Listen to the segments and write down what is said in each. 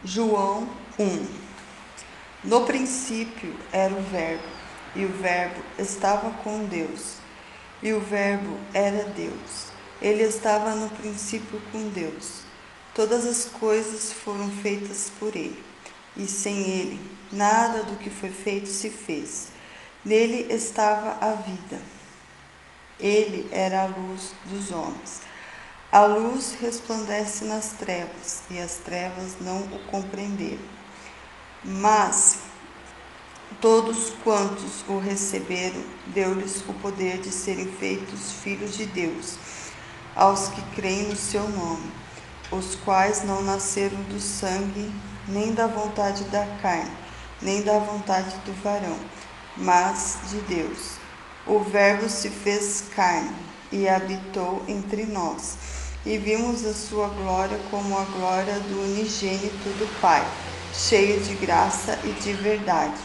João 1. No princípio era o Verbo, e o Verbo estava com Deus, e o Verbo era Deus. Ele estava no princípio com Deus. Todas as coisas foram feitas por ele, e sem ele, nada do que foi feito se fez. Nele estava a vida. Ele era a luz dos homens. A luz resplandece nas trevas, e as trevas não o compreenderam. Mas todos quantos o receberam, deu-lhes o poder de serem feitos filhos de Deus, aos que creem no seu nome, os quais não nasceram do sangue, nem da vontade da carne, nem da vontade do varão, mas de Deus. O Verbo se fez carne e habitou entre nós, e vimos a sua glória como a glória do unigênito do Pai, cheio de graça e de verdade.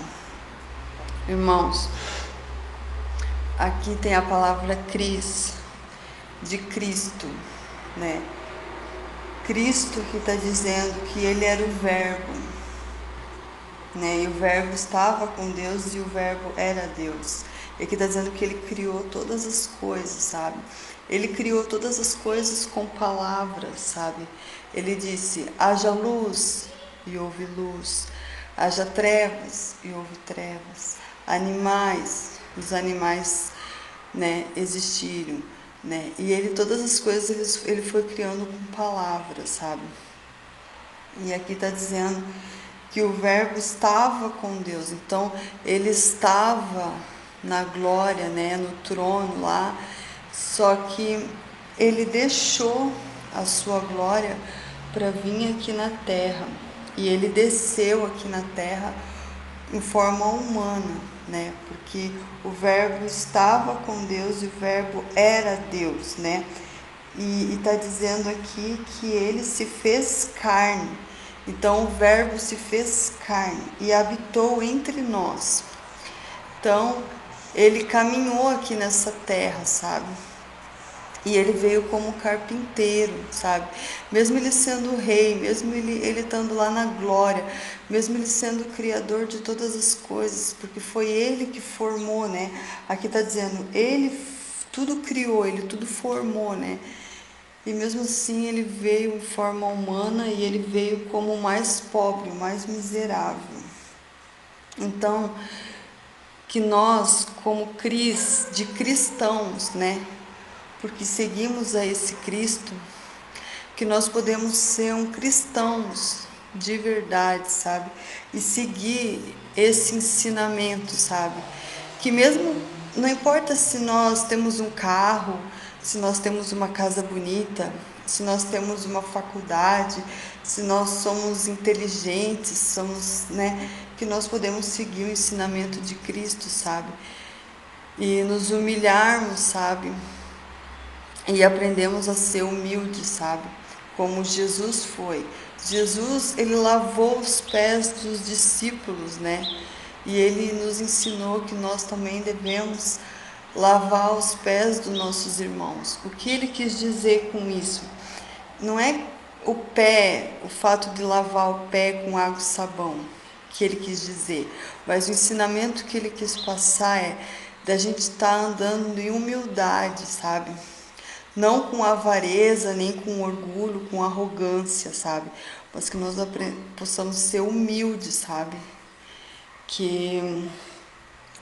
Irmãos, aqui tem a palavra Cris, de Cristo, né? Cristo que está dizendo que ele era o Verbo, né? E o Verbo estava com Deus e o Verbo era Deus. E aqui está dizendo que ele criou todas as coisas, sabe? Ele criou todas as coisas com palavras, sabe? Ele disse, haja luz, e houve luz. Haja trevas, e houve trevas. Animais, os animais, né, existiram, né? E ele, todas as coisas, ele foi criando com palavras, sabe? E aqui está dizendo que o Verbo estava com Deus. Então, ele estava na glória, né, no trono lá, só que ele deixou a sua glória para vir aqui na terra, e ele desceu aqui na terra em forma humana, né, porque o Verbo estava com Deus e o Verbo era Deus, né, e está dizendo aqui que ele se fez carne. Então o Verbo se fez carne e habitou entre nós. Então ele caminhou aqui nessa terra, sabe? E ele veio como carpinteiro, sabe? Mesmo ele sendo rei, mesmo ele estando lá na glória, mesmo ele sendo o criador de todas as coisas, porque foi ele que formou, né? Aqui está dizendo, ele tudo criou, ele tudo formou, né? E mesmo assim ele veio em forma humana e ele veio como o mais pobre, o mais miserável. Então, que nós, como de cristãos, né? Porque seguimos a esse Cristo, que nós podemos ser cristãos de verdade, sabe? E seguir esse ensinamento, sabe? Que mesmo, não importa se nós temos um carro, se nós temos uma casa bonita, se nós temos uma faculdade, se nós somos inteligentes, somos, né? Que nós podemos seguir o ensinamento de Cristo, sabe? E nos humilharmos, sabe? E aprendemos a ser humildes, sabe? Como Jesus foi. Jesus, ele lavou os pés dos discípulos, né? E ele nos ensinou que nós também devemos lavar os pés dos nossos irmãos. O que ele quis dizer com isso? Não é o pé, o fato de lavar o pé com água e sabão, que ele quis dizer. Mas o ensinamento que ele quis passar é da gente estar andando em humildade, sabe? Não com avareza, nem com orgulho, com arrogância, sabe? Mas que nós possamos ser humildes, sabe?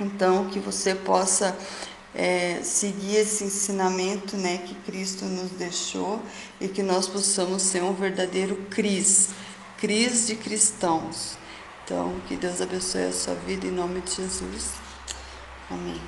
Então, que você possa seguir esse ensinamento, né, que Cristo nos deixou, e que nós possamos ser um verdadeiro Cris de cristãos. Então, que Deus abençoe a sua vida em nome de Jesus. Amém.